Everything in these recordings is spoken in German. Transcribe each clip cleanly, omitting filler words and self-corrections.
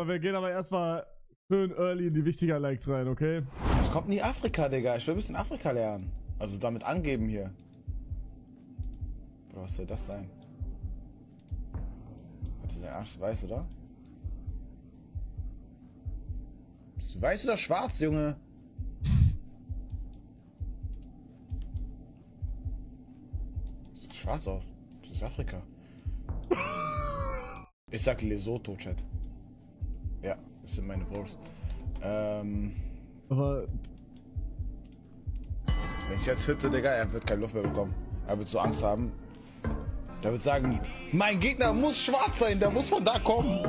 So, wir gehen aber erstmal schön early in die wichtigen Likes rein, okay? Es kommt nie Afrika, Digga. Ich will ein bisschen Afrika lernen. Also damit angeben hier. Bro, was soll das sein? Hat sein Arsch weiß, oder? Bist du weiß oder schwarz, Junge? Sieht schwarz aus. Das ist Afrika. Ich sag Lesotho, Chat. Ja, das sind meine Bros. Aber Wenn ich jetzt hitte, Digga, er wird keine Luft mehr bekommen. Er wird so Angst haben. Der wird sagen, mein Gegner muss schwarz sein, der muss von da kommen.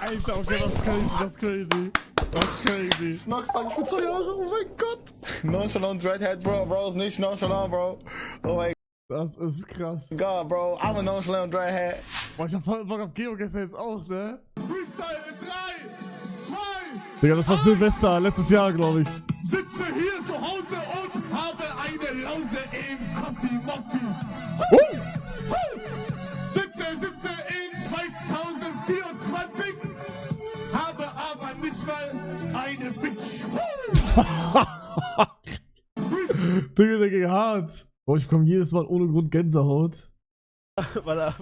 Alter, okay, das ist crazy. Snox, danke für 2 Jahre, oh mein Gott. Nonchalant Redhead, Bro, ist nicht nonchalant, Bro. Oh mein Das ist krass. God, Bro, I'm a nonchalant Redhead. Boah, ich hab voll Bock auf Geogesser jetzt auch, ne? Freestyle in 3, 2, Digga, das war Silvester, letztes Jahr, glaube ich. sitze hier zu Hause und habe eine Lause im Kotti-Motti. Sitze in 2024, habe aber nicht mal eine Bitch. Digga, hart. Boah, ich bekomme jedes Mal ohne Grund Gänsehaut.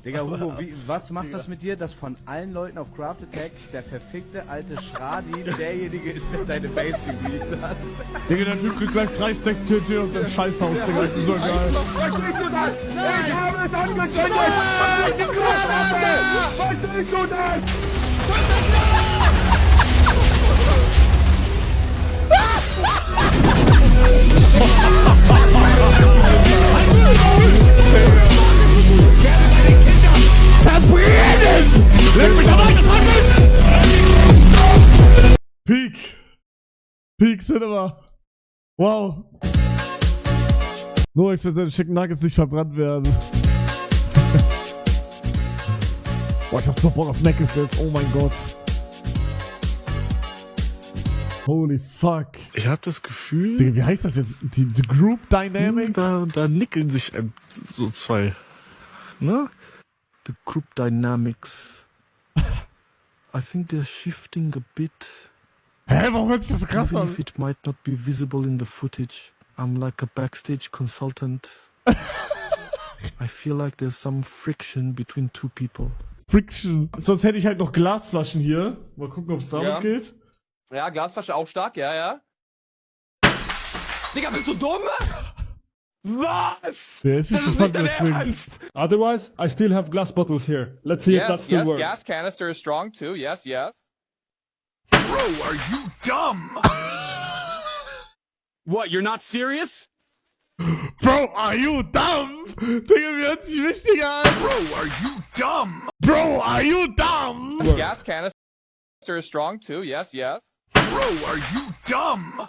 Digga, Hugo, was macht das mit dir, dass von allen Leuten auf Craft Attack der verfickte alte Schradi derjenige ist, der deine Base gebiet hat? Digga, der Typ kriegt gleich 3 Stack TNT und sein Scheißhaus, Digga, das ist so geil. Ich habe es angezündet! Was ist die Grabwaffe? Was ist du denn? Peak Cinema. Wow. Nur wenn seine Chicken Nuggets nicht verbrannt werden. Boah, ich hab so Bock auf Neckes jetzt. Oh mein Gott. Holy fuck. Ich habe das Gefühl, Digga, wie heißt das jetzt? Die Group Dynamic? da nickeln sich so zwei. Ne? The Group Dynamics. I think they're shifting a bit. Hä, warum hört sich das so krass Even an? if it might not be visible in the footage, I'm like a backstage consultant. I feel like there's some friction between two people. Friction. Sonst hätte ich halt noch Glasflaschen hier. Mal gucken, ob es damit Ja. geht. Ja, Glasflasche auch stark, ja. Digga, bist du dumm? Was? Der ist Das nicht ist gespannt, nicht wie dein das klingt. Ernst. Otherwise, I still have glass bottles here. Let's see if that still works. Gas canister is strong too. Yes. Bro, are you dumb? What, you're not serious? Bro, are you dumb? Digga, wie hört sich wichtiger an? Bro, are you dumb? Bro, are you dumb? Gas canister is strong too. Yes. Bro, are you dumb?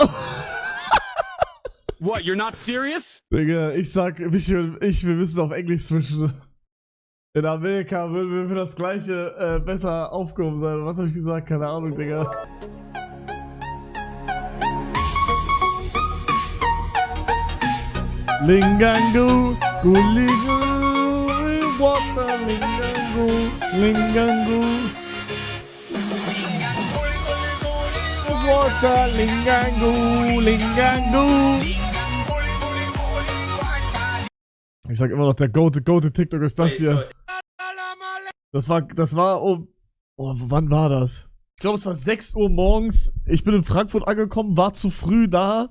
What, you're not serious? Digga, ich sag, wir müssen auf Englisch switchen. In Amerika würden wir für das gleiche besser aufgehoben sein. Was hab ich gesagt? Keine Ahnung, Digga. Lingangu, Guligu, Water, Lingangu, Lingangu. Water, Lingangu, Lingangu. Ich sag immer noch, der Go-to TikTok ist das hier. Das war oh, wann war das? Ich glaube, es war 6 Uhr morgens. Ich bin in Frankfurt angekommen, war zu früh da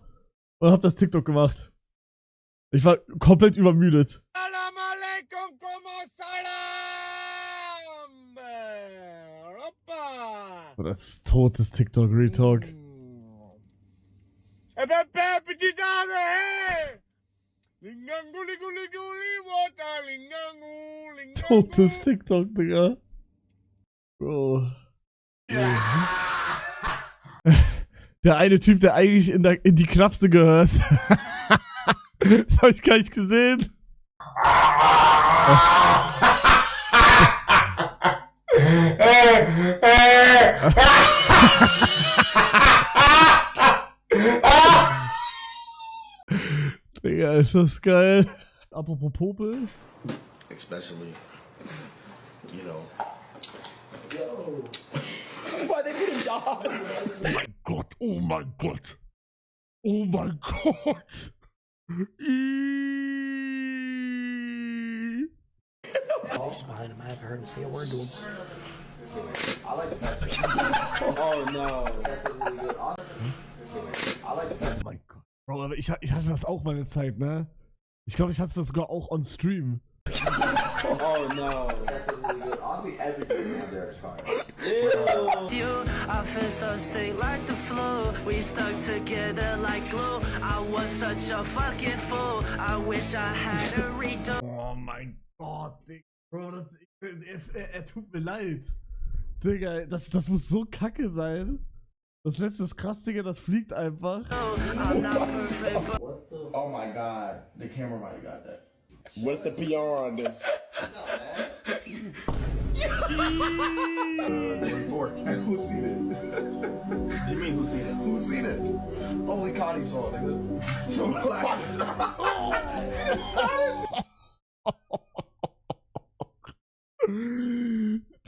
und hab das TikTok gemacht. Ich war komplett übermüdet. Salam alaikum, como salam. Hoppa. Oh, das ist totes TikTok Retalk. Petit Dame, hey! Lingangu, water, lingangu. Totes TikTok, Digga. Bro. Der eine Typ, der eigentlich in die Klapse gehört. Das hab ich gar nicht gesehen. Digga, ist das geil. Apropos Popel. especially, you know. Gott, oh mein Gott. Oh mein Gott. Oh mein Gott. Bro, aber ich hatte das auch mal eine Zeit, ne? Ich glaube, ich hatte das sogar auch on Stream. You, I feel so sick like the flu. We stuck together like glue. I was such a fucking fool. I wish I had a redo. Oh mein Gott, Digga. Bro, er tut mir leid. Digga, das muss so kacke sein. Das letzte ist krass, Digga, das fliegt einfach. I'm not perfect, but Oh my God, the camera might have got that. What's the PR on this? Who's seen it? You mean who's seen it? Who's seen it? Only Connie saw it, nigga. So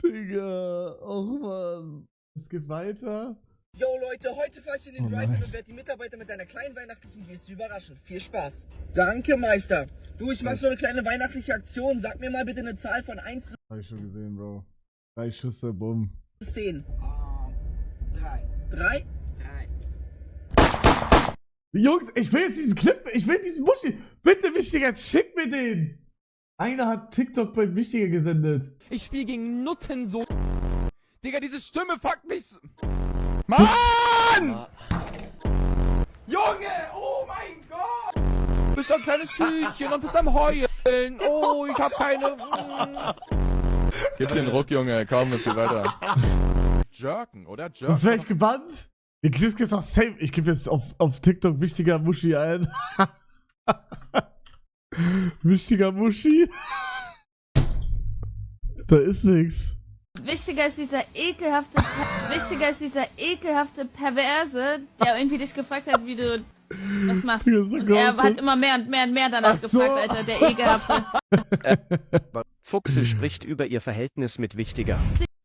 Digga, oh Mann. Es geht weiter. Yo Leute, heute fahre ich in den Drive-In und werde die Mitarbeiter mit einer kleinen weihnachtlichen Geste überraschen. Viel Spaß. Danke, Meister. Du, ich mach so eine kleine weihnachtliche Aktion. Sag mir mal bitte eine Zahl von 1 Hab ich schon gesehen, Bro. 3 Schüsse, bumm. bis 10. 3. 3? Jungs, ich will jetzt diesen Clip, ich will diesen Muschi. Bitte, Wichtiger, schick mir den. Einer hat TikTok bei Wichtiger gesendet. Ich spiele gegen Nuttensohn. Digga, diese Stimme fuckt mich. Mann! Junge, oh mein Gott! Du bist ein kleines Hühnchen und bist am Heulen. Oh, ich hab keine... Gib den Ruck, Junge. Komm, es geht weiter. Jerken, oder? Jerken. Das wäre ich gebannt. Den Clip gibt's noch safe. Ich gebe jetzt auf TikTok Wichtiger Muschi ein. Wichtiger Muschi. Da ist nix. Wichtiger ist dieser ekelhafte Perverse, der irgendwie dich gefragt hat, wie du das machst. Und er hat immer mehr und mehr und mehr danach gefragt, Alter, der ekelhafte. Fuchsel spricht über ihr Verhältnis mit Wichtiger.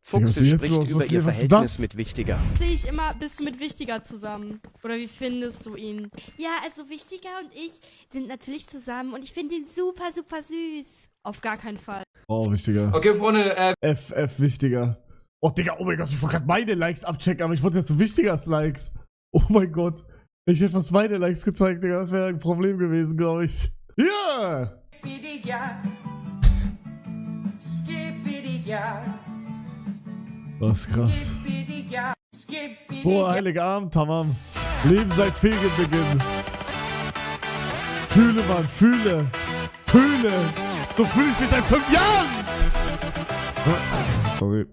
Fuchsel spricht über ihr Verhältnis mit Wichtiger. Sehe ich immer, bist du mit Wichtiger zusammen? Oder wie findest du ihn? Ja, also Wichtiger und ich sind natürlich zusammen und ich finde ihn super, super süß. Auf gar keinen Fall. Oh, Wichtiger. Okay, Freunde, F Wichtiger. Oh, Digga, oh mein Gott, ich wollte gerade meine Likes abchecken, aber ich wollte jetzt so Wichtigers Likes. Oh mein Gott. Ich hätte fast meine Likes gezeigt, Digga. Das wäre ein Problem gewesen, glaube ich. Ja! Das ist krass. Boah, heiliger Abend, Tamam. Leben seit Fegenbeginn. Fühle, Mann, fühle. Fühle. So fühle ich mich seit 5 Jahren. Sorry.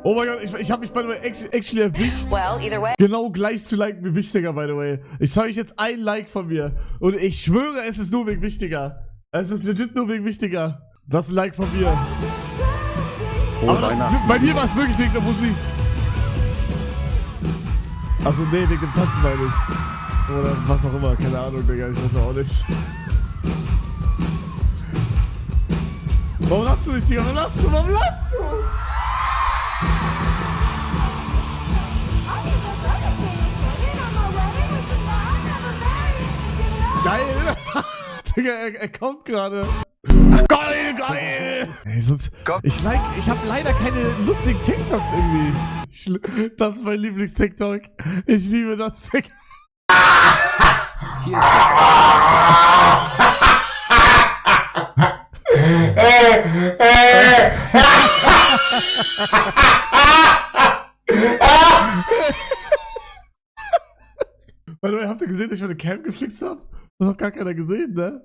Oh mein Gott, ich habe mich by the way actually erwischt. Well, either way. Genau gleich zu liken wie Wichtiger, by the way. Ich zeige euch jetzt ein Like von mir. Und ich schwöre, es ist nur wegen Wichtiger. Es ist legit nur wegen Wichtiger. Das ist ein Like von mir. Aber bei mir war es wirklich wegen der Musik. Also nee, wegen dem Tanzen meine ich. Oder was auch immer, keine Ahnung, Digga, ich weiß auch nicht. Warum lachst du nicht, Digga? Warum lachst du? Warum lachst du? Geil! Digga, er kommt gerade. Geil, geil! Ey, sonst, ich hab leider keine lustigen TikToks irgendwie. Das ist mein Lieblings-TikTok. Ich liebe das TikTok. hier ist By the way, habt ihr gesehen, dass ich meine Cam geflixt hab? Das hat gar keiner gesehen, ne?